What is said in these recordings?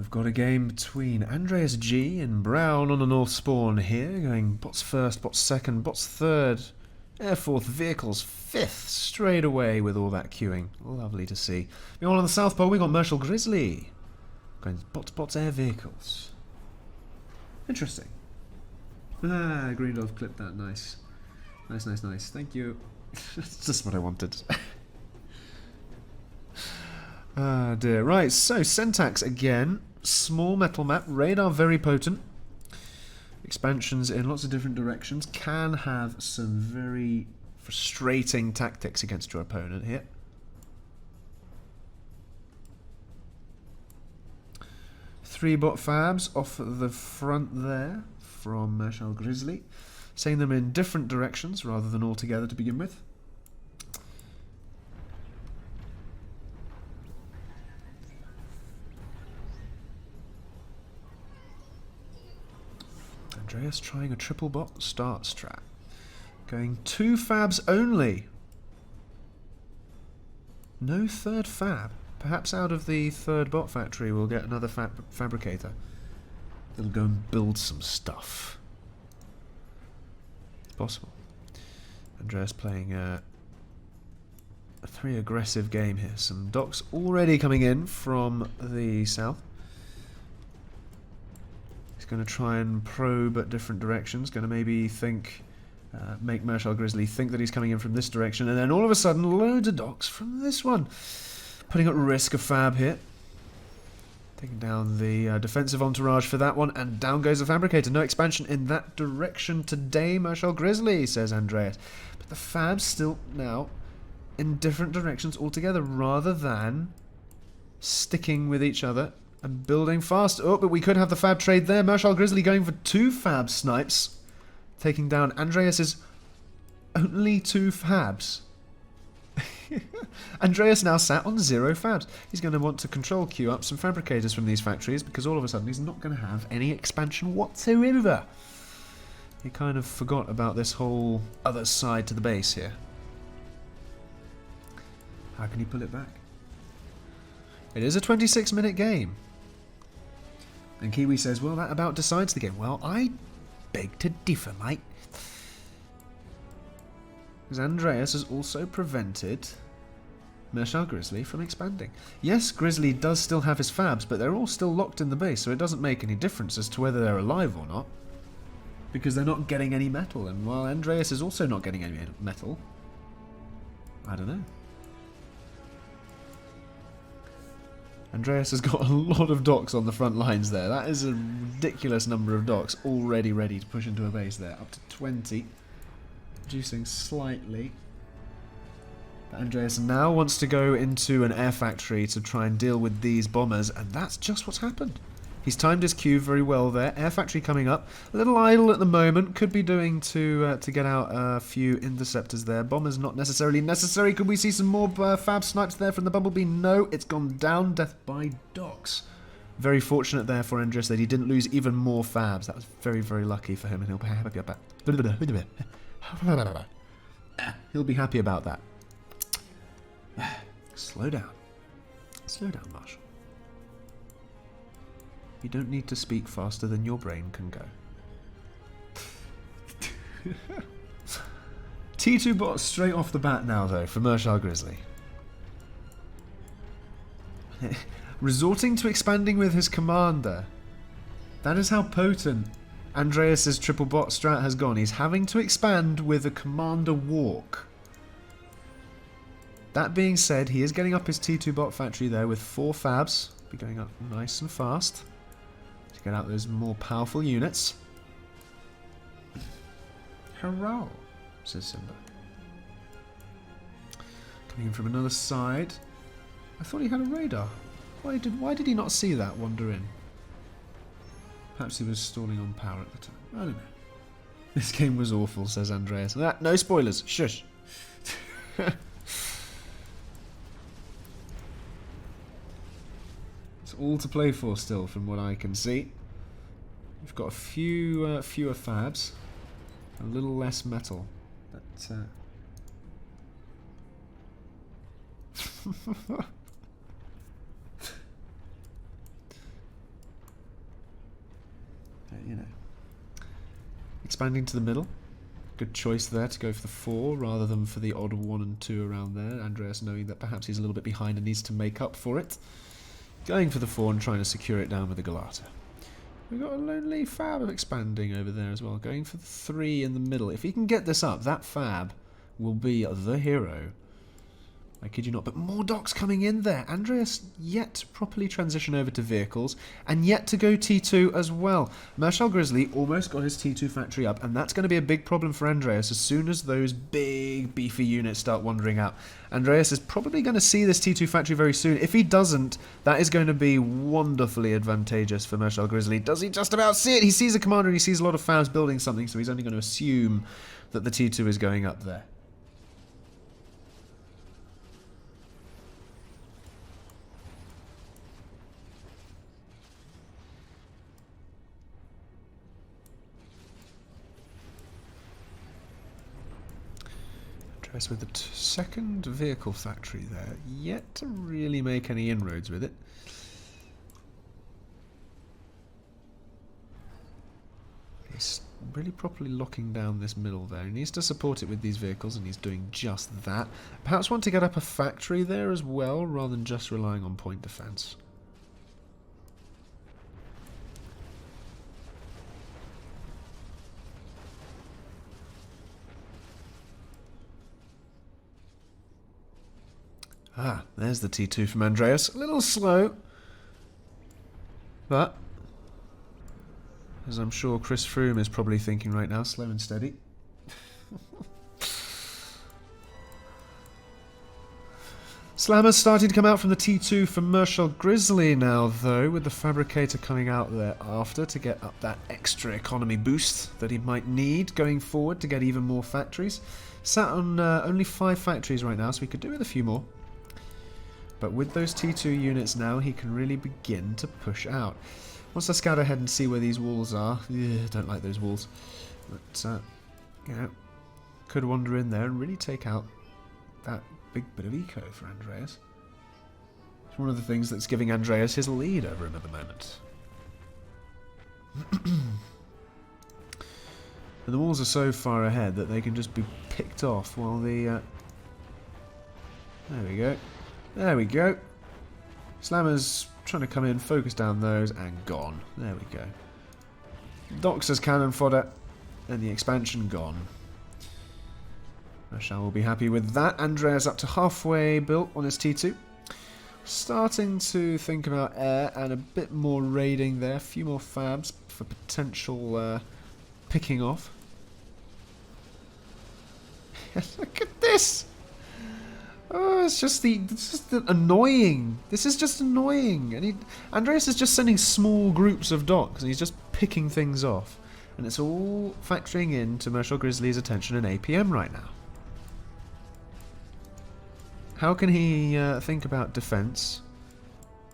we've got a game between AndreasG and Brown on the north spawn here, going bots first, bots second, bots third, air fourth, vehicles fifth, straight away with all that queuing. Lovely to see. Meanwhile on the south pole we got Marshall Grizzly, going bots, bots, air vehicles. Interesting. Ah, Greendorf clipped that, nice. Nice, nice, nice. Thank you. That's just what I wanted. Ah dear. Right, so syntax again. Small metal map. Radar very potent. Expansions in lots of different directions. Can have some very frustrating tactics against your opponent here. Three bot fabs off the front there from Marshall Grizzly. Saying them in different directions rather than all together to begin with. Andreas trying a triple bot start strat. Going 2 fabs only. No third fab. Perhaps out of the third bot factory we'll get another fabricator. That'll go and build some stuff. It's possible. Andreas playing a 3 aggressive game here. Some docks already coming in from the south. He's going to try and probe at different directions. Going to maybe think, make Marshall Grizzly think that he's coming in from this direction, and then all of a sudden, loads of docks from this one, putting at risk a fab here. Taking down the defensive entourage for that one, and down goes the fabricator. No expansion in that direction today, Marshall Grizzly, says Andreas. But the fabs still now in different directions altogether, rather than sticking with each other and building fast. Oh, but we could have the fab trade there. Marshall Grizzly going for 2 fab snipes, taking down Andreas's only 2 fabs. Andreas now sat on 0 fabs. He's going to want to control queue up some fabricators from these factories, because all of a sudden he's not going to have any expansion whatsoever. He kind of forgot about this whole other side to the base here. How can he pull it back? It is a 26-minute game. And Kiwi says, well, that about decides the game. Well, I beg to differ, mate. Because Andreas has also prevented Marshall Grizzly from expanding. Yes, Grizzly does still have his fabs, but they're all still locked in the base, so it doesn't make any difference as to whether they're alive or not. Because they're not getting any metal, and while Andreas is also not getting any metal, I don't know. Andreas has got a lot of docks on the front lines there. That is a ridiculous number of docks already ready to push into a base there. Up to 20. Reducing slightly. But Andreas now wants to go into an air factory to try and deal with these bombers, and that's just what's happened. He's timed his queue very well there. Air factory coming up. A little idle at the moment. Could be doing to get out a few interceptors there. Bombers not necessarily necessary. Could we see some more fab snipes there from the Bumblebee? No, it's gone down. Death by docks. Very fortunate there for Andreas that he didn't lose even more fabs. That was very, very lucky for him, and he'll be happy about that. He'll be happy about that. Slow down. Slow down, Marshall. You don't need to speak faster than your brain can go. T2 bot straight off the bat now, though, for Marshall Grizzly. Resorting to expanding with his commander. That is how potent Andreas's triple bot strat has gone. He's having to expand with a commander walk. That being said, he is getting up his T2 bot factory there with 4 fabs. Be going up nice and fast. Get out those more powerful units. Hurrah, says Simba. Coming in from another side. I thought he had a radar. Why did he not see that wander in? Perhaps he was stalling on power at the time. I don't know. This game was awful, says Andreas. No spoilers. Shush. All to play for still, from what I can see. We've got a few fewer fabs, a little less metal. But, expanding to the middle. Good choice there to go for the 4 rather than for the odd 1 and 2 around there. Andreas knowing that perhaps he's a little bit behind and needs to make up for it. Going for the 4 and trying to secure it down with the Galata. We've got a lonely Fab expanding over there as well. Going for the 3 in the middle. If he can get this up, that Fab will be the hero. I kid you not, but more docks coming in there. Andreas yet to properly transition over to vehicles, and yet to go T2 as well. Marshal Grizzly almost got his T2 factory up, and that's going to be a big problem for Andreas as soon as those big, beefy units start wandering out. Andreas is probably going to see this T2 factory very soon. If he doesn't, that is going to be wonderfully advantageous for Marshal Grizzly. Does he just about see it? He sees a commander and he sees a lot of Fabs building something, so he's only going to assume that the T2 is going up there. With the second vehicle factory there, yet to really make any inroads with it. He's really properly locking down this middle there. He needs to support it with these vehicles, and he's doing just that. Perhaps want to get up a factory there as well, rather than just relying on point defense. Ah, there's the T2 from Andreas. A little slow, but as I'm sure Chris Froome is probably thinking right now, slow and steady. Slammers starting to come out from the T2 from Marshal Grizzly now, though, with the Fabricator coming out there after to get up that extra economy boost that he might need going forward to get even more factories. Sat on only 5 factories right now, so we could do with a few more. But with those T2 units now, he can really begin to push out. Wants to scout ahead and see where these walls are. Don't like those walls. But, you know, could wander in there and really take out that big bit of eco for Andreas. It's one of the things that's giving Andreas his lead over him at the moment. And the walls are so far ahead that they can just be picked off while the... there we go. There we go. Slammer's trying to come in, focus down those, and gone. There we go. Docks as cannon fodder, and the expansion gone. Marshal will be happy with that. Andreas up to halfway built on his T2. Starting to think about air and a bit more raiding there. A few more Fabs for potential picking off. Look at this! Oh, it's just annoying. This is just annoying. And Andreas is just sending small groups of docks, and he's just picking things off. And it's all factoring in to Marshal Grizzly's attention and APM right now. How can he think about defense,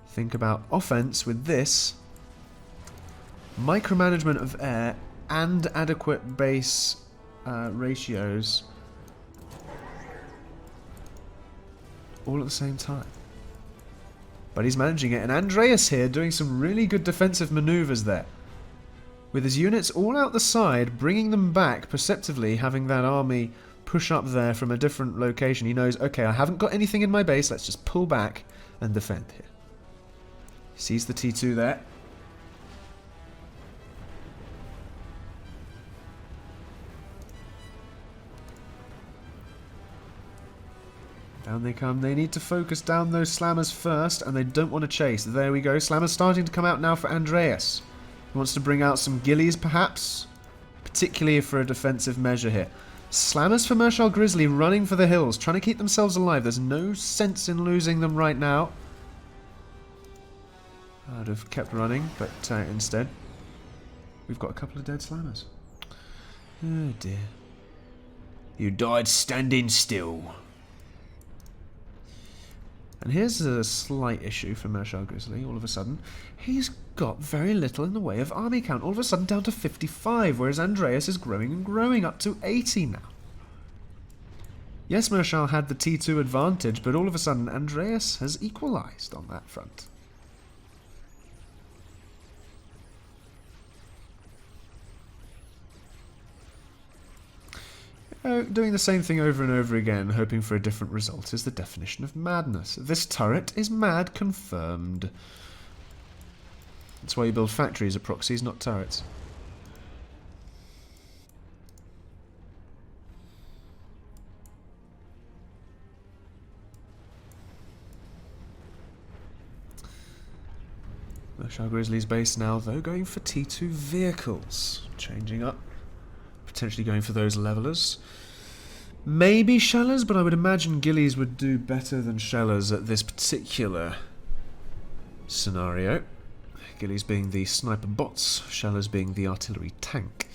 think about offense with this, micromanagement of air, and adequate base ratios all at the same time? But he's managing it, and Andreas here doing some really good defensive maneuvers there. With his units all out the side, bringing them back perceptively, having that army push up there from a different location. He knows, okay, I haven't got anything in my base, let's just pull back and defend here. He sees the T2 there. Down they come. They need to focus down those Slammers first, and they don't want to chase. There we go. Slammers starting to come out now for Andreas. He wants to bring out some gillies, perhaps, particularly for a defensive measure here. Slammers for Marshal Grizzly running for the hills, trying to keep themselves alive. There's no sense in losing them right now. I'd have kept running, but instead, we've got a couple of dead Slammers. Oh dear. You died standing still. And here's a slight issue for Marshal Grizzly. All of a sudden, he's got very little in the way of army count. All of a sudden down to 55, whereas Andreas is growing and growing up to 80 now. Yes, Marshal had the T2 advantage, but all of a sudden Andreas has equalised on that front. Doing the same thing over and over again, hoping for a different result, is the definition of madness. This turret is mad confirmed. That's why you build factories of proxies, not turrets. Marshal Grizzly's base now, though, going for T2 vehicles. Changing up. Potentially going for those levelers. Maybe shellers, but I would imagine ghillies would do better than shellers at this particular scenario. Ghillies being the sniper bots, shellers being the artillery tank.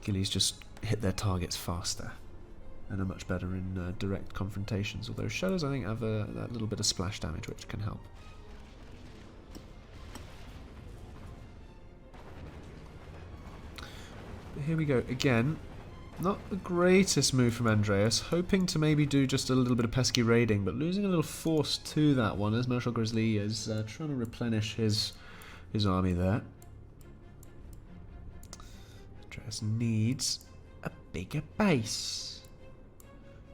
Ghillies just hit their targets faster and are much better in direct confrontations, although shellers I think have that little bit of splash damage which can help. But here we go again. Not the greatest move from Andreas, hoping to maybe do just a little bit of pesky raiding, but losing a little force to that one as Marshal Grizzly is trying to replenish his army there. Andreas needs a bigger base.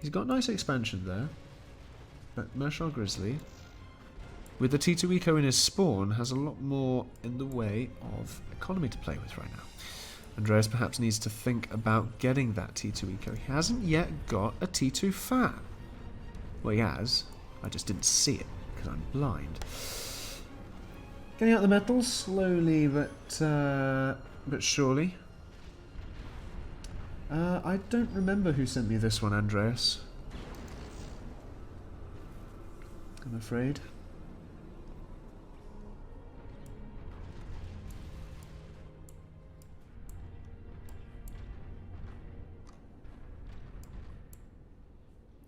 He's got nice expansion there, but Marshal Grizzly, with the T2 Eco in his spawn, has a lot more in the way of economy to play with right now. Andreas perhaps needs to think about getting that T2 Eco. He hasn't yet got a T2 Fab. Well, he has. I just didn't see it because I'm blind. Getting out the metals slowly but surely. I don't remember who sent me this one, Andreas. I'm afraid.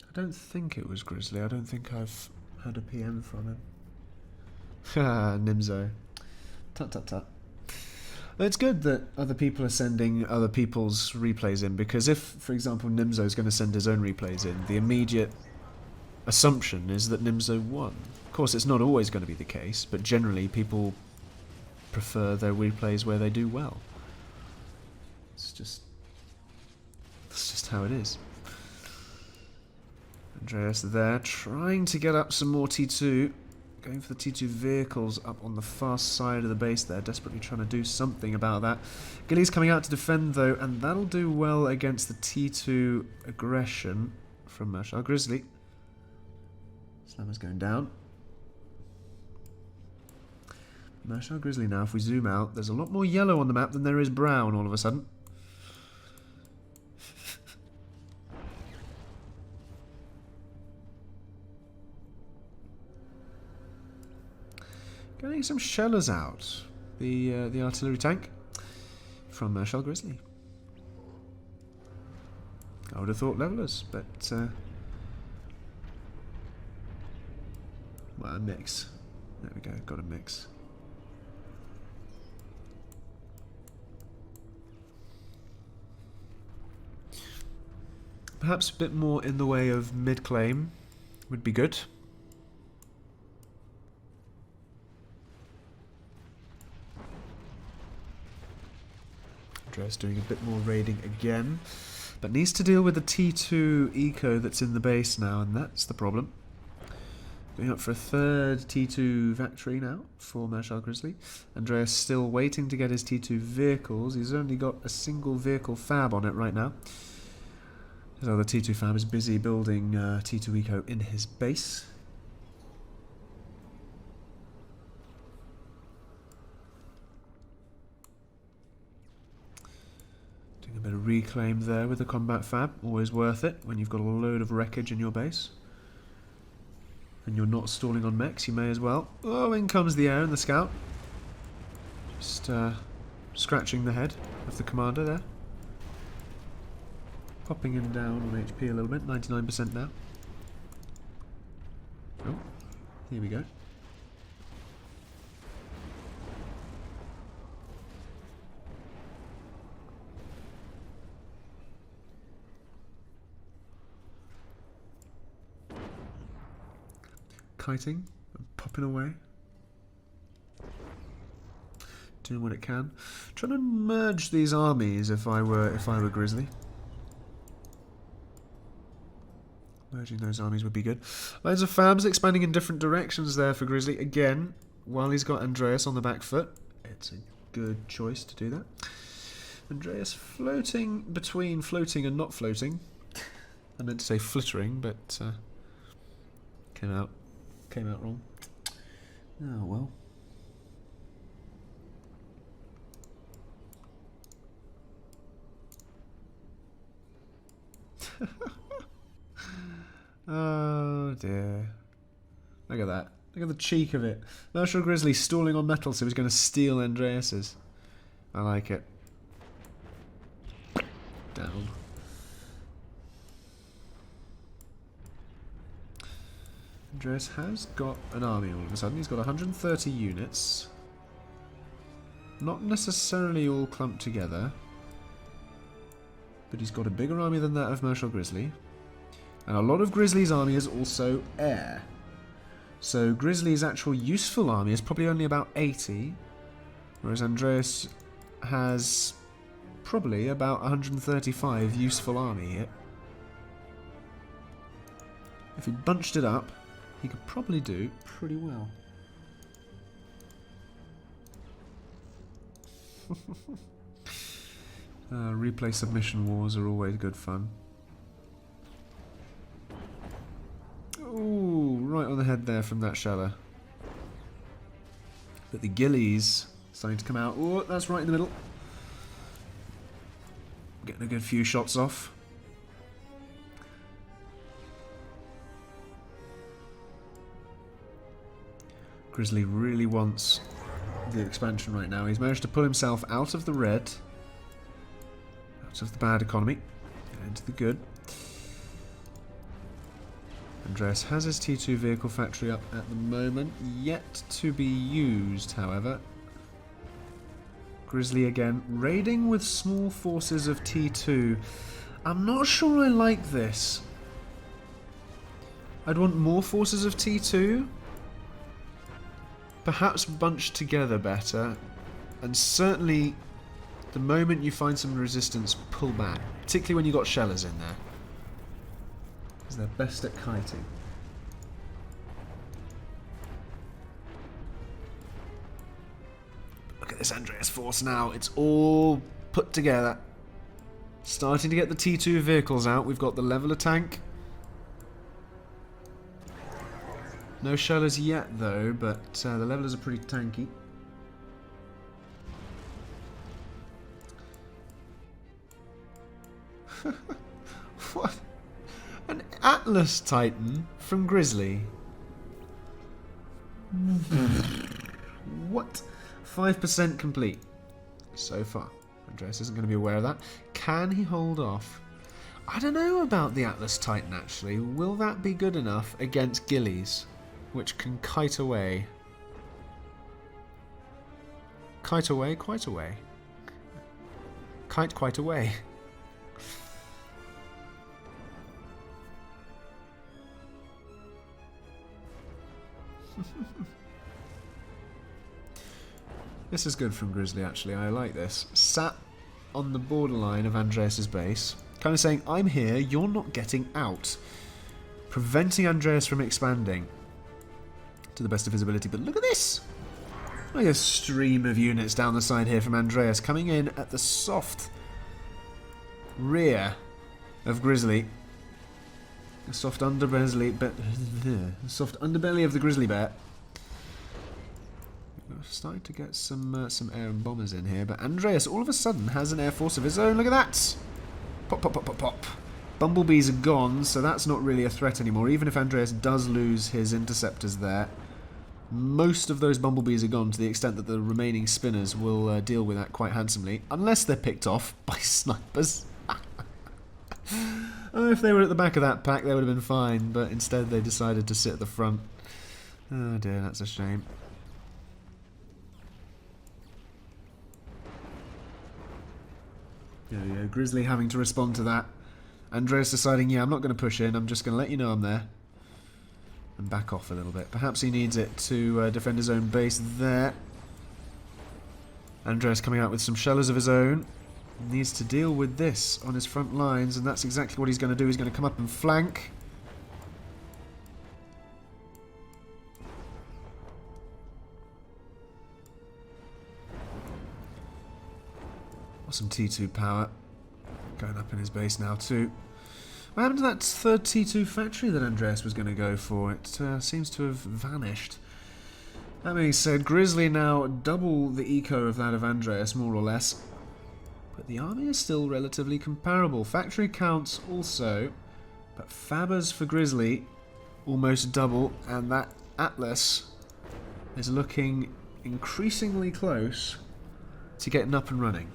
I don't think it was Grizzly. I don't think I've had a PM from him. Haha, Nimzo. Tut tut tut. It's good that other people are sending other people's replays in, because if, for example, Nimzo is going to send his own replays in, the immediate assumption is that Nimzo won. Of course, it's not always going to be the case, but generally people prefer their replays where they do well. It's just how it is. Andreas there, trying to get up some more T2. Going for the T2 vehicles up on the far side of the base there, desperately trying to do something about that. Ghillies coming out to defend though, and that'll do well against the T2 aggression from Marshal Grizzly. Slammer's going down. Marshal Grizzly now, if we zoom out, there's a lot more yellow on the map than there is brown all of a sudden. Getting some shellers out. The artillery tank from Marshal Grizzly. I would have thought levelers, but well, a mix. There we go, got a mix. Perhaps a bit more in the way of mid-claim would be good. Andreas doing a bit more raiding again, but needs to deal with the T2 eco that's in the base now, and that's the problem. Going up for a third T2 factory now for Marshal Grizzly. Andreas still waiting to get his T2 vehicles. He's only got a single vehicle fab on it right now. His other T2 fab is busy building T2 eco in his base. A bit of reclaim there with the combat fab, always worth it when you've got a load of wreckage in your base. And you're not stalling on mechs, you may as well. Oh, in comes the air and the scout. Just scratching the head of the commander there. Popping him down on HP a little bit, 99% now. Oh, here we go. Kiting and popping away, doing what it can, trying to merge these armies if I were Grizzly. Merging those armies would be good. Loads of fabs expanding in different directions there for Grizzly. Again, while he's got Andreas on the back foot, it's a good choice to do that. Andreas floating between floating and not floating. I meant to say flittering, but came out wrong. Oh well. Oh dear. Look at that. Look at the cheek of it. Marshal Grizzly stalling on metal, so he's going to steal Andreas's. I like it. Down. Andreas has got an army all of a sudden. He's got 130 units. Not necessarily all clumped together. But he's got a bigger army than that of Marshal Grizzly. And a lot of Grizzly's army is also air. So Grizzly's actual useful army is probably only about 80. Whereas Andreas has probably about 135 useful army here. If he bunched it up, he could probably do pretty well. Replay submission wars are always good fun. Ooh, right on the head there from that sheller. But the gillies starting to come out. Oh, that's right in the middle. Getting a good few shots off. Grizzly really wants the expansion right now. He's managed to pull himself out of the red, out of the bad economy, into the good. Andreas has his T2 vehicle factory up at the moment, yet to be used, however. Grizzly again, raiding with small forces of T2. I'm not sure I like this. I'd want more forces of T2. Perhaps bunched together better. And certainly, the moment you find some resistance, pull back. Particularly when you've got shellers in there. Because they're best at kiting. Look at this Andreas force now. It's all put together. Starting to get the T2 vehicles out. We've got the leveler tank. No shellers yet though, but the levelers are pretty tanky. What? An Atlas Titan from Grizzly. What? 5% complete so far. Andreas isn't going to be aware of that. Can he hold off? I don't know about the Atlas Titan actually. Will that be good enough against Gillies, which can kite away? Kite away, quite away. Kite quite away. This is good from Grizzly actually, I like this. Sat on the borderline of Andreas's base, kind of saying, I'm here, you're not getting out. Preventing Andreas from expanding to the best of his ability. But look at this! Like a stream of units down the side here from Andreas, coming in at the soft rear of Grizzly. The soft underbelly, soft underbelly of the Grizzly bear. We're starting to get some air and bombers in here, but Andreas all of a sudden has an air force of his own. Look at that! Pop, pop, pop, pop, pop. Bumblebees are gone, so that's not really a threat anymore. Even if Andreas does lose his interceptors there, most of those bumblebees are gone to the extent that the remaining spinners will deal with that quite handsomely, unless they're picked off by snipers. Oh, if they were at the back of that pack, they would have been fine, but instead they decided to sit at the front. Oh dear, that's a shame. There we go, Grizzly having to respond to that. Andreas deciding, yeah, I'm not going to push in, I'm just going to let you know I'm there. And back off a little bit. Perhaps he needs it to defend his own base there. Andreas coming out with some shellers of his own. Needs to deal with this on his front lines, and that's exactly what he's going to do. He's going to come up and flank. Got some T2 power going up in his base now too. What happened to that third T2 factory that Andreas was going to go for? It seems to have vanished. That being said, Grizzly now double the eco of that of Andreas, more or less. But the army is still relatively comparable. Factory counts also, but Fabbers for Grizzly almost double, and that Atlas is looking increasingly close to getting up and running.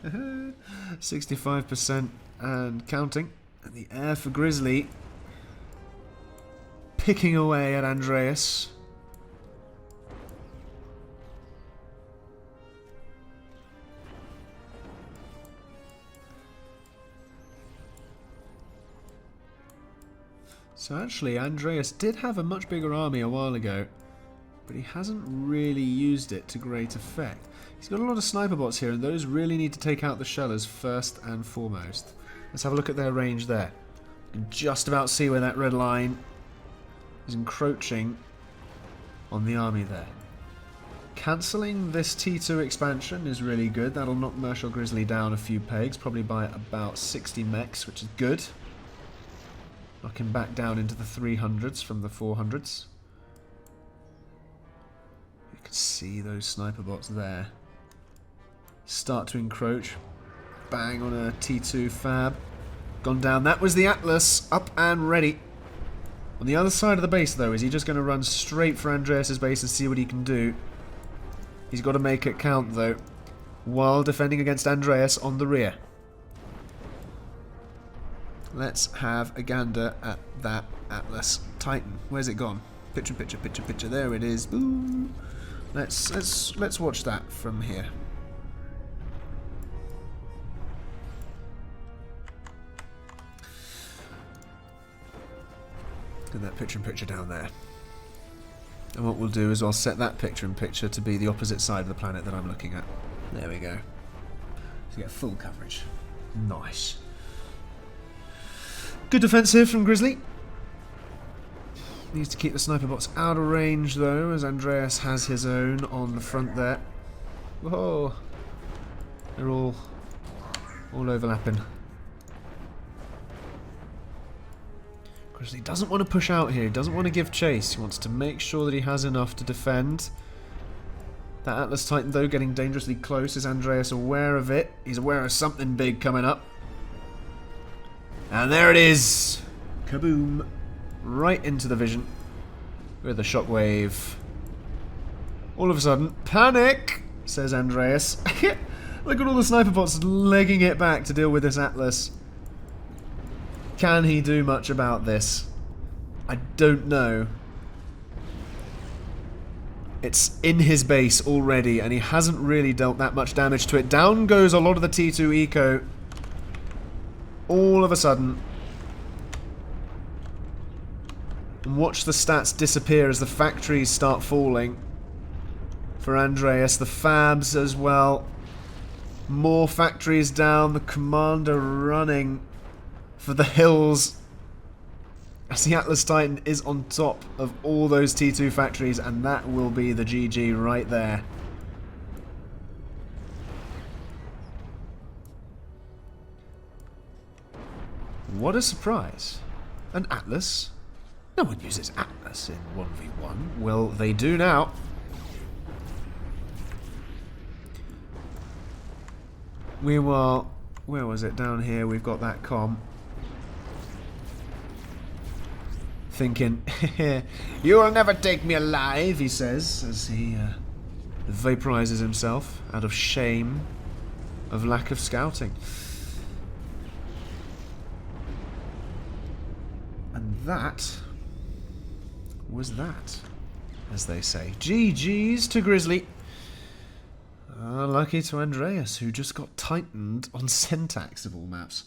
Haha, 65% and counting. And the air for Grizzly picking away at Andreas. So actually Andreas did have a much bigger army a while ago, but he hasn't really used it to great effect. He's got a lot of sniper bots here, and those really need to take out the shellers first and foremost. Let's have a look at their range there. You can just about see where that red line is encroaching on the army there. Cancelling this T2 expansion is really good. That'll knock Marshal Grizzly down a few pegs, probably by about 60 mechs, which is good. Knock him back down into the 300s from the 400s. You can see those sniper bots there start to encroach. Bang on a T2 fab. Gone down. That was the Atlas. Up and ready. On the other side of the base, though, is he just going to run straight for Andreas' base and see what he can do? He's got to make it count, though, while defending against Andreas on the rear. Let's have a gander at that Atlas Titan. Where's it gone? Picture, picture, picture, picture. There it is. Boom. Let's watch that from here. Get that picture-in-picture down there. And what we'll do is I'll set that picture-in-picture to be the opposite side of the planet that I'm looking at. There we go. So you get full coverage. Nice. Good defensive from Grizzly. Needs to keep the sniper bots out of range, though, as Andreas has his own on the front there. Whoa. They're all overlapping. Grizzly doesn't want to push out here. He doesn't want to give chase. He wants to make sure that he has enough to defend. That Atlas Titan, though, getting dangerously close. Is Andreas aware of it? He's aware of something big coming up. And there it is! Kaboom! Right into the vision. With a shockwave. All of a sudden, panic! Says Andreas. Look at all the sniper bots legging it back to deal with this Atlas. Can he do much about this? I don't know. It's in his base already, and he hasn't really dealt that much damage to it. Down goes a lot of the T2 eco. All of a sudden. And watch the stats disappear as the factories start falling. For Andreas, the fabs as well. More factories down, the commander running for the hills as the Atlas Titan is on top of all those T2 factories, and that will be the GG right there. What a surprise. An Atlas? No one uses Atlas in 1v1. Well, they do now. We were... Where was it? Down here we've got that comm. Thinking, you will never take me alive, he says, as he vaporizes himself out of shame of lack of scouting. And that was that, as they say. GG's to Grizzly. Lucky to Andreas, who just got tightened on syntax of all maps.